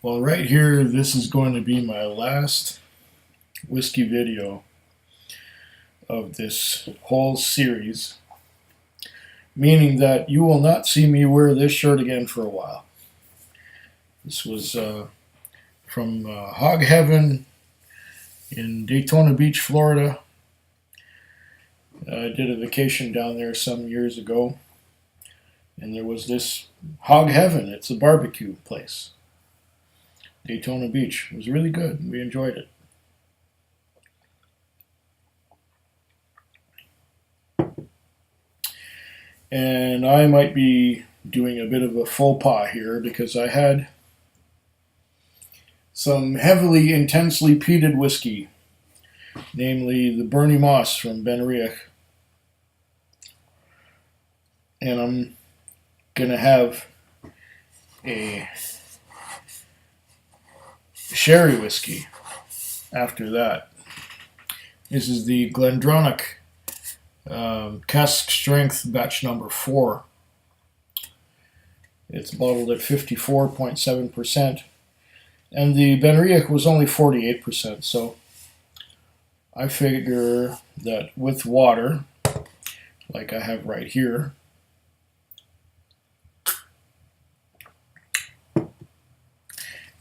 Well, right here, this is going to be my last whiskey video of this whole series, meaning that you will not see me wear this shirt again for a while. This was from Hog Heaven in Daytona Beach, Florida. I did a vacation down there some years ago, and there was this Hog Heaven. It's a barbecue place. Daytona Beach. It was really good. We enjoyed it. And I might be doing a bit of a faux pas here because I had some heavily, intensely peated whiskey, namely the Bernie Moss from GlenDronach. And I'm going to have a sherry whiskey after that. This is the GlenDronach Cask Strength batch number 4. It's bottled at 54.7%, and the GlenDronach was only 48%, so I figure that with water, like I have right here,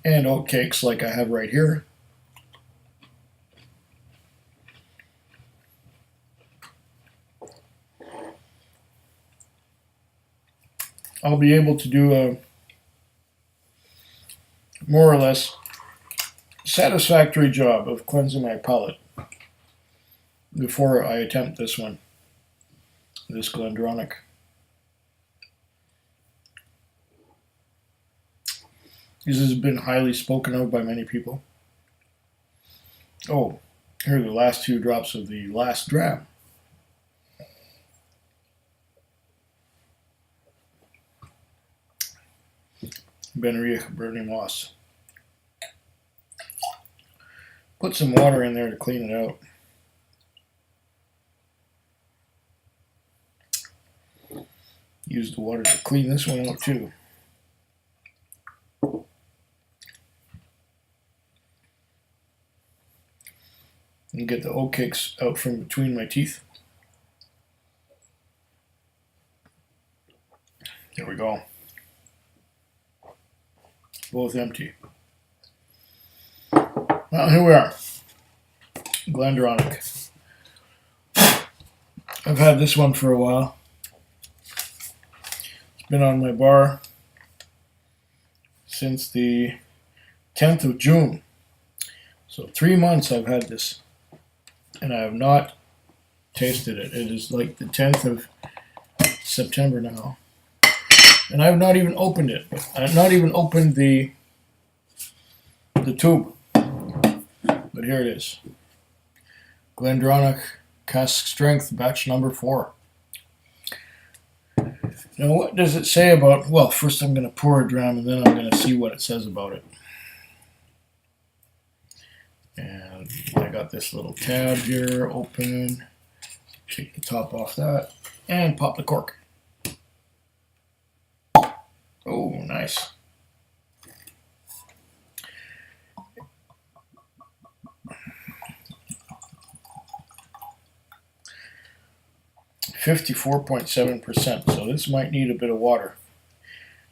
and oatcakes like I have right here, I'll be able to do a more or less satisfactory job of cleansing my palate before I attempt this one, this GlenDronach. This has been highly spoken of by many people. Oh, here are the last 2 drops of the last dram. GlenDronach Bernie Moss. Put some water in there to clean it out. Use the water to clean this one out too. And get the oatcakes out from between my teeth. There we go. Both empty. Well, here we are. GlenDronach. I've had this one for a while. It's been on my bar since the 10th of June. So 3 months I've had this, and I have not tasted it. It is like the 10th of September now. And I have not even opened it. I have not even opened the tube. But here it is. GlenDronach Cask Strength batch number 4. Now what does it say about, well, first I'm going to pour a dram and then I'm going to see what it says about it. And I got this little tab here open. Take the top off that and pop the cork. Oh, nice. (54.7%). So this might need a bit of water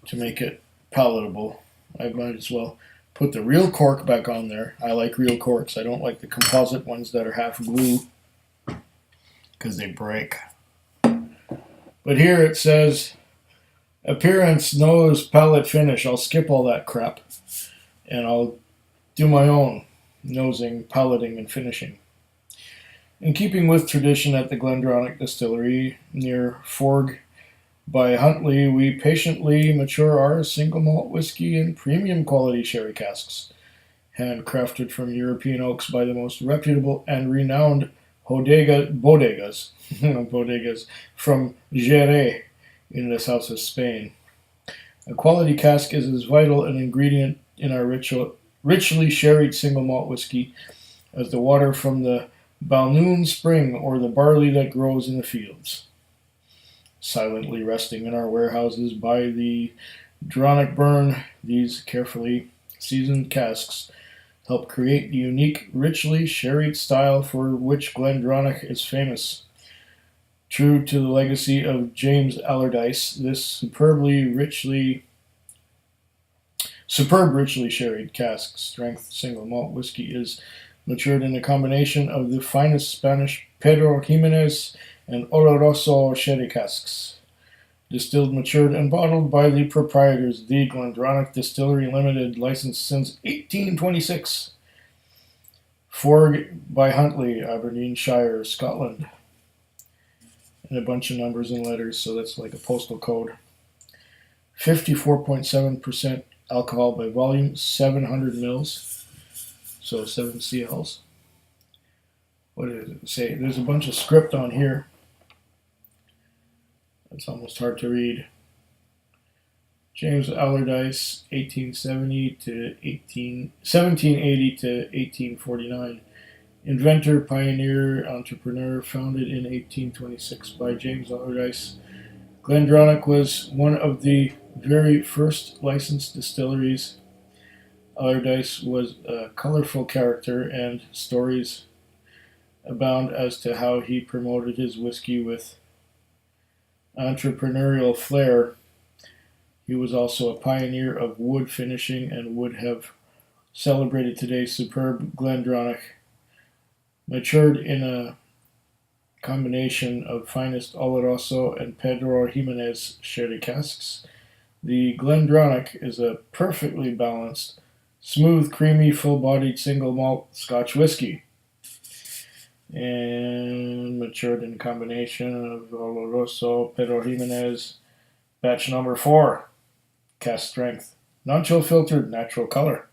to make it palatable. I might as well put the real cork back on there. I like real corks. I don't like the composite ones that are half glue because they break. But here it says appearance, nose, palate, finish. I'll skip all that crap and I'll do my own nosing, palating, and finishing. In keeping with tradition at the GlenDronach Distillery near Forg by Huntley, we patiently mature our single malt whiskey in premium quality sherry casks, handcrafted from European oaks by the most reputable and renowned bodegas from Jerez in the south of Spain. A quality cask is as vital an ingredient in our richly sherried single malt whiskey as the water from the Balnoon spring or the barley that grows in the fields. Silently resting in our warehouses by the Dronach burn, these carefully seasoned casks help create the unique, richly sherried style for which GlenDronach is famous. True to the legacy of James Allardyce, this superb, richly sherried cask strength single malt whiskey is matured in a combination of the finest Spanish Pedro Jimenez and Oloroso sherry casks. Distilled, matured, and bottled by the proprietors, the GlenDronach Distillery Limited, licensed since 1826. Forg by Huntley, Aberdeenshire, Scotland. And a bunch of numbers and letters, so that's like a postal code. 54.7% alcohol by volume, 700 mils, so 7 CLs. What does it say? There's a bunch of script on here. It's almost hard to read. James Allardyce, 1780 to 1849. Inventor, pioneer, entrepreneur, founded in 1826 by James Allardyce. GlenDronach was one of the very first licensed distilleries. Allardyce was a colorful character, and stories abound as to how he promoted his whiskey with entrepreneurial flair. He was also a pioneer of wood finishing and would have celebrated today's superb GlenDronach, matured in a combination of finest Oloroso and Pedro Jimenez sherry casks. The GlenDronach is a perfectly balanced, smooth, creamy, full-bodied single malt Scotch whisky, and matured in a combination of Oloroso, Pedro Jimenez, batch number 4, cask strength, non-chill filtered, natural color.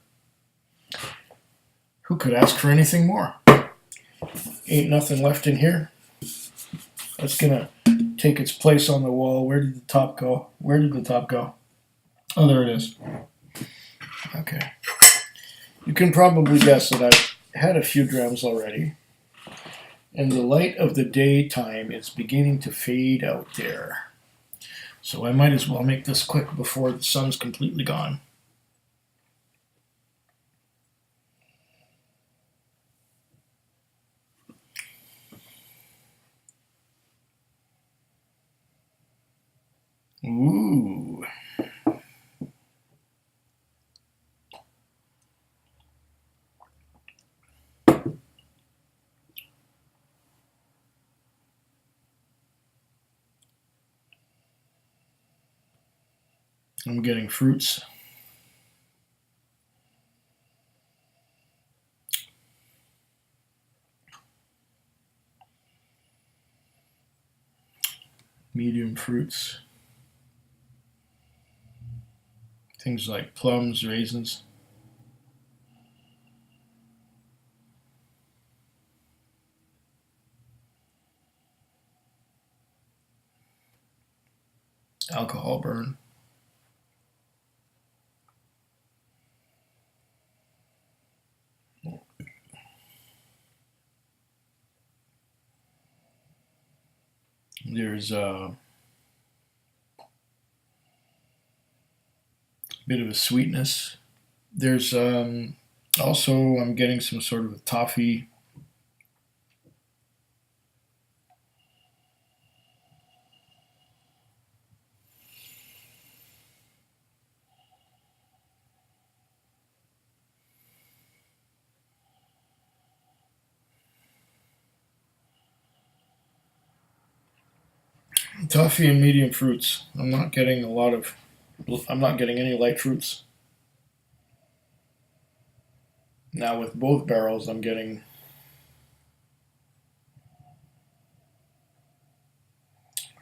Who could ask for anything more? Ain't nothing left in here. That's gonna take its place on the wall. Where did the top go? Where did the top go? Oh, there it is. Okay. You can probably guess that I've had a few drams already, and the light of the daytime is beginning to fade out there. So I might as well make this quick before the sun's completely gone. Ooh. I'm getting fruits. Medium fruits. Things like plums, raisins. Alcohol burn. There's a bit of a sweetness. There's also, I'm getting some sort of a toffee. Toffee and medium fruits. I'm not getting any light fruits. Now with both barrels, I'm getting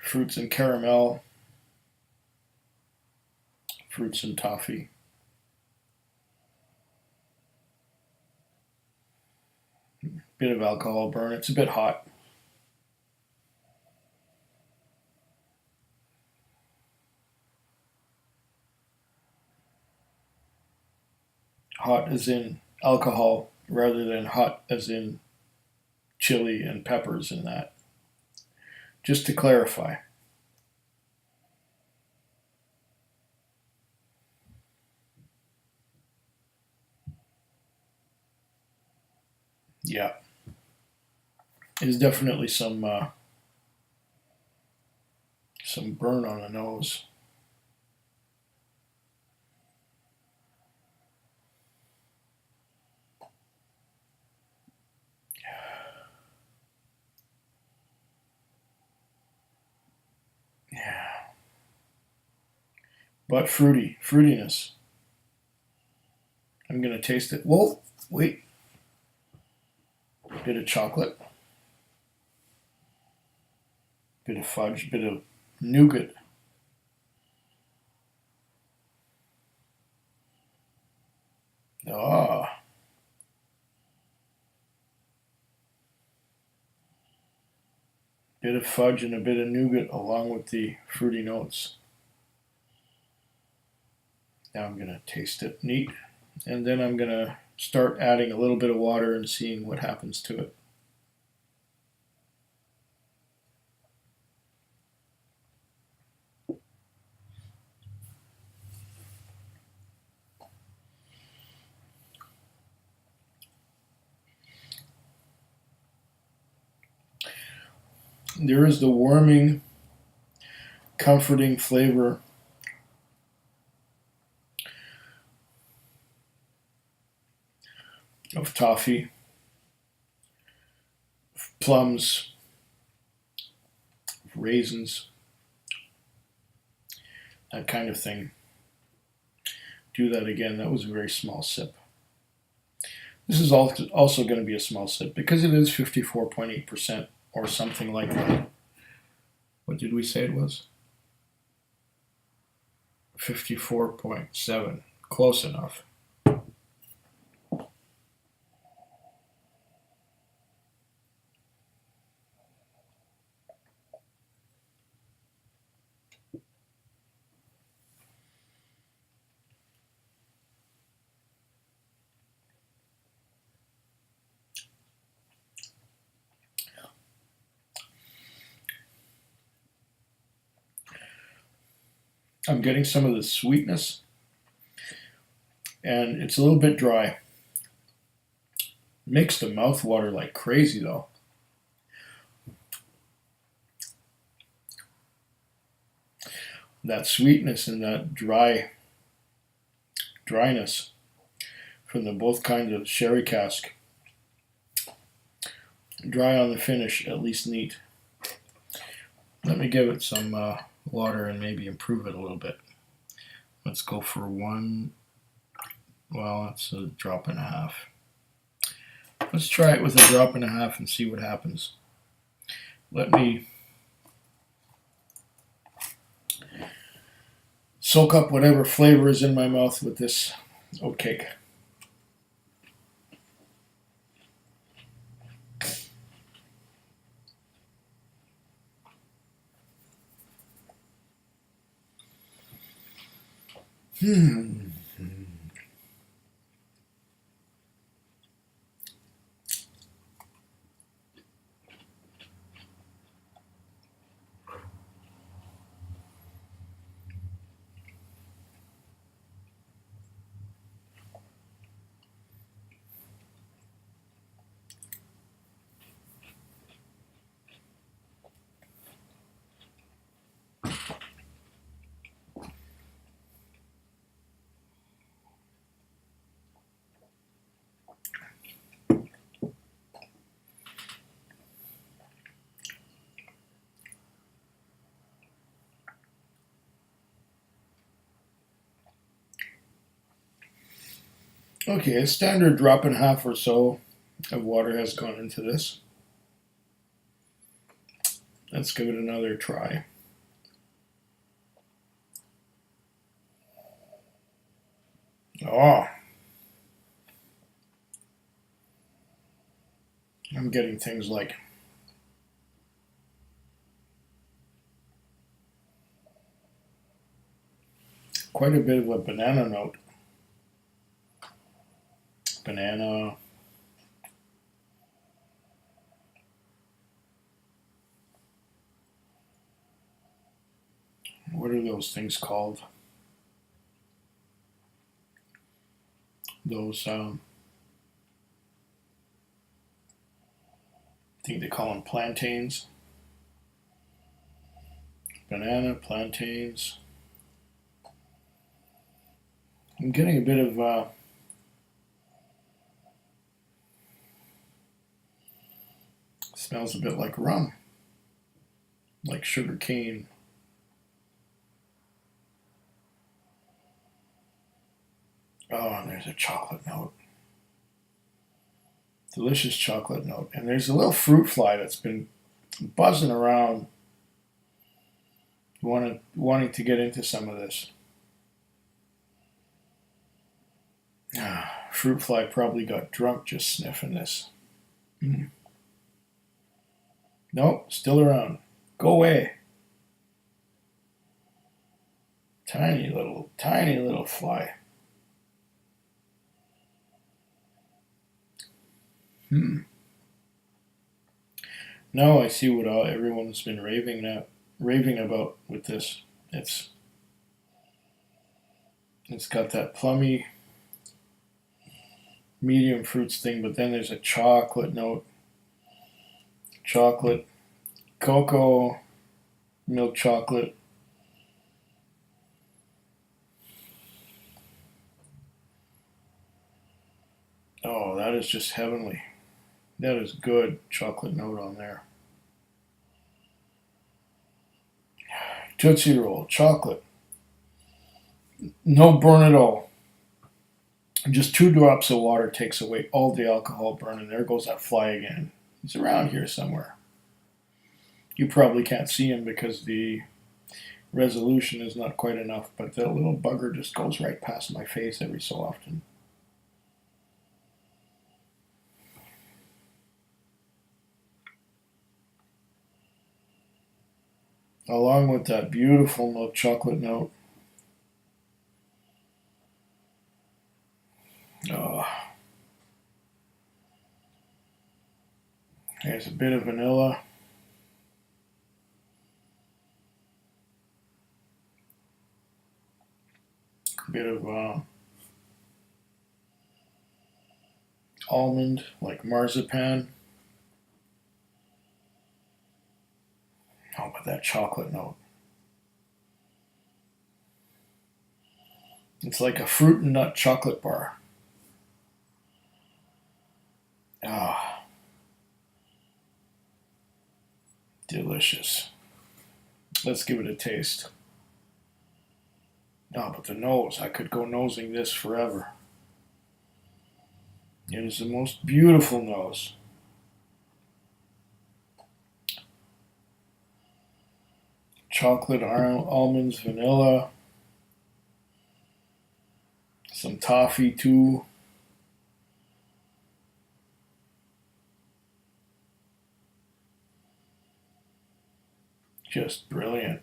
fruits and caramel, fruits and toffee. Bit of alcohol burn. It's a bit hot. Hot as in alcohol rather than hot as in chili and peppers and that. Just to clarify. Yeah, there's definitely some burn on the nose. Yeah, but fruitiness. I'm gonna taste it. Whoa, wait. Bit of chocolate, bit of fudge, bit of nougat. Ah, bit of fudge and a bit of nougat along with the fruity notes. Now I'm gonna taste it neat, and then I'm gonna start adding a little bit of water and seeing what happens to it. There is the warming, comforting flavor of toffee, plums, raisins, that kind of thing. Do that again. That was a very small sip. This is also going to be a small sip because it is 54.8% or something like that. What did we say it was? 54.7. Close enough. I'm getting some of the sweetness, and it's a little bit dry. Makes the mouth water like crazy though. That sweetness and that dryness from the both kinds of sherry cask. Dry on the finish, at least neat. Let me give it some water and maybe improve it a little bit. Let's go for one. Well, that's a drop and a half. Let's try it with a drop and a half and see what happens. Let me soak up whatever flavor is in my mouth with this oatcake. Okay, a standard drop and a half or so of water has gone into this. Let's give it another try. Oh, I'm getting things like quite a bit of a banana note. Banana. What are those things called? Those I think they call them plantains. Banana, plantains. I'm getting a bit of smells a bit like rum, like sugar cane. Oh, and there's a chocolate note. Delicious chocolate note. And there's a little fruit fly that's been buzzing around, wanting to get into some of this. Fruit fly probably got drunk just sniffing this. Nope, still around. Go away. Tiny little fly. Now I see what everyone's been raving about with this. It's got that plummy medium fruits thing, but then there's a chocolate note. Chocolate, cocoa, milk chocolate. Oh, that is just heavenly. That is good chocolate note on there. Tootsie Roll, chocolate. No burn at all. Just 2 drops of water takes away all the alcohol burn, and there goes that fly again. He's around here somewhere. You probably can't see him because the resolution is not quite enough, but that little bugger just goes right past my face every so often. Along with that beautiful milk chocolate note. Oh. There's a bit of vanilla. A bit of almond, like marzipan. Oh, but that chocolate note. It's like a fruit and nut chocolate bar. Ah, delicious. Let's give it a taste. Oh, but the nose. I could go nosing this forever. It is the most beautiful nose. Chocolate, almonds, vanilla, some toffee too. Just brilliant.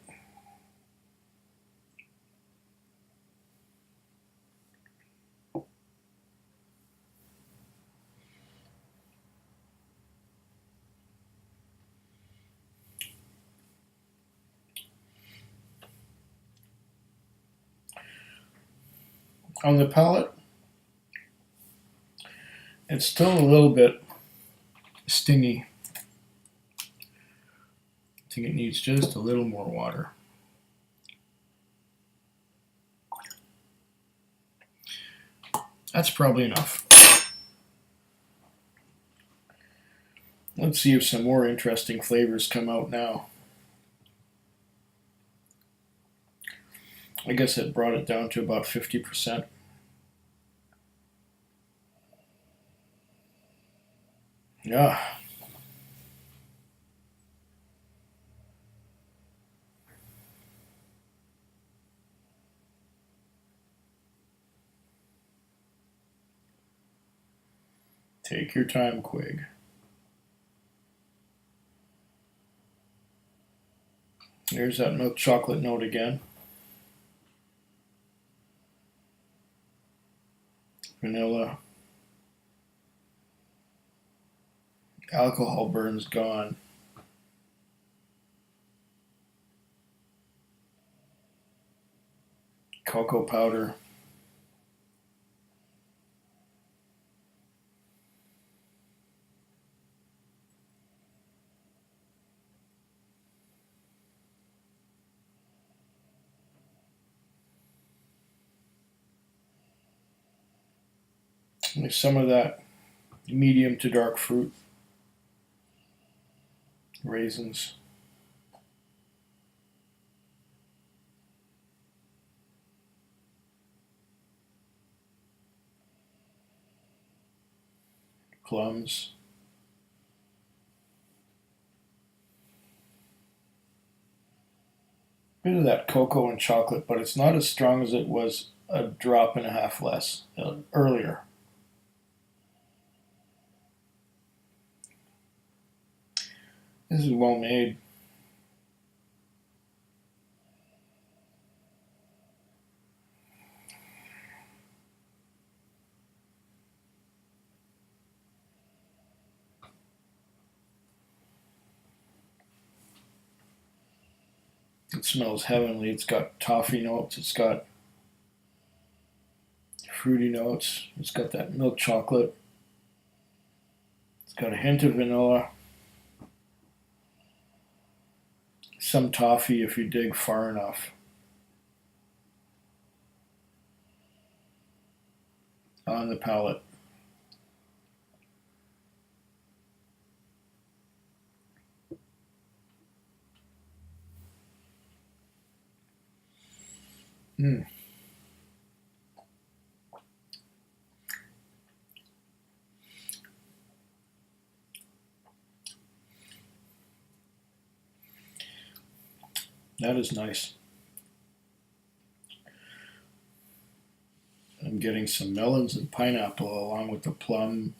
On the palate, it's still a little bit stingy. I think it needs just a little more water. That's probably enough. Let's see if some more interesting flavors come out now. I guess it brought it down to about 50%. Yeah. Take your time, Quig. There's that milk chocolate note again. Vanilla. Alcohol burn's gone. Cocoa powder. There's some of that medium to dark fruit, raisins. Plums. Bit of that cocoa and chocolate, but it's not as strong as it was a drop and a half less earlier. This is well made. It smells heavenly. It's got toffee notes. It's got fruity notes. It's got that milk chocolate. It's got a hint of vanilla. Some toffee if you dig far enough. On the palate. That is nice. I'm getting some melons and pineapple along with the plum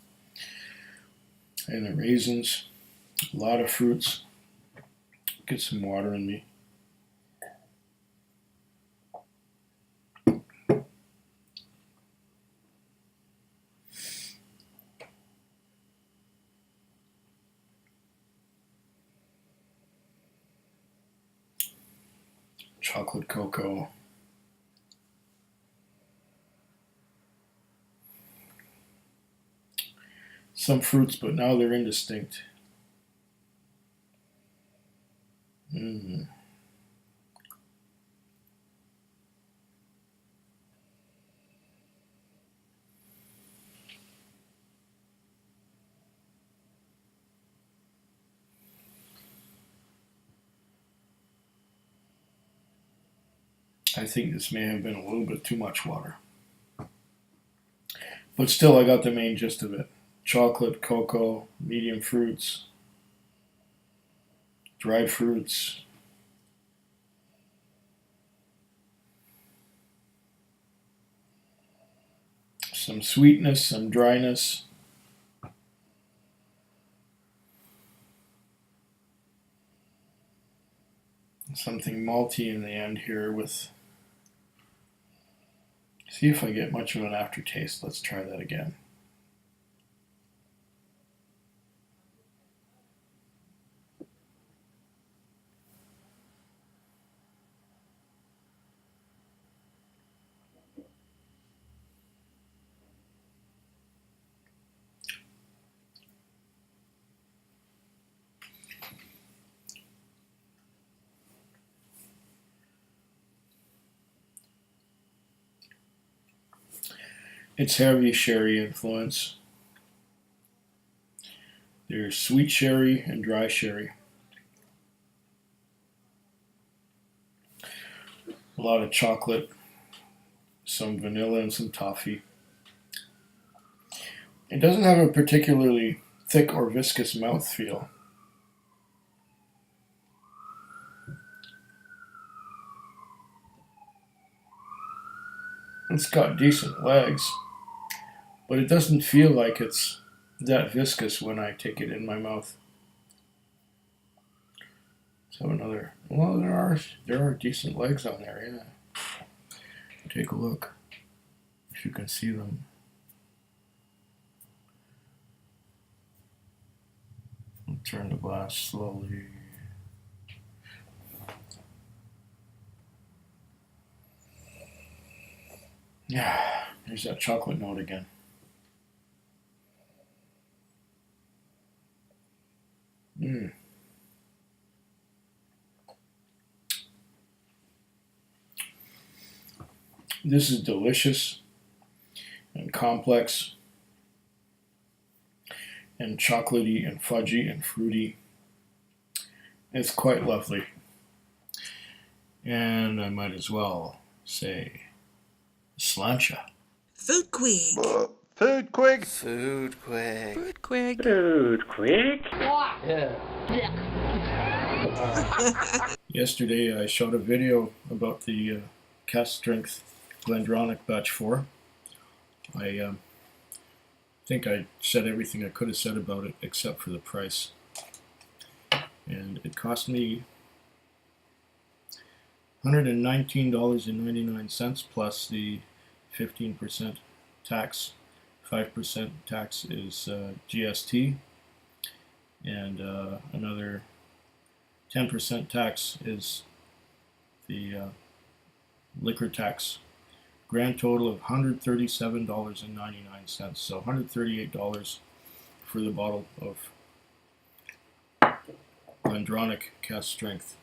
and the raisins. A lot of fruits. Get some water in me. Chocolate cocoa. Some fruits, but now they're indistinct. I think this may have been a little bit too much water. But still, I got the main gist of it. Chocolate, cocoa, medium fruits, dried fruits. Some sweetness, some dryness. Something malty in the end here with. See if I get much of an aftertaste. Let's try that again. It's heavy sherry influence. There's sweet sherry and dry sherry. A lot of chocolate, some vanilla, and some toffee. It doesn't have a particularly thick or viscous mouthfeel. It's got decent legs, but it doesn't feel like it's that viscous when I take it in my mouth. So another, well, there are decent legs on there, yeah. Take a look, if you can see them. I'll turn the glass slowly. Yeah, there's that chocolate note again. This is delicious and complex. and chocolatey and fudgy and fruity. It's quite lovely. And I might as well say slancha. Food Quig. Food Quig. Food Quig. Food Quig. Food Quig. Yesterday I shot a video about the cask strength GlenDronach Batch 4. I think I said everything I could have said about it except for the price. And it cost me $119.99 plus the 15% tax. 5% tax is GST, and another 10% tax is the liquor tax. Grand total of $137.99, so $138 for the bottle of GlenDronach Cask Strength.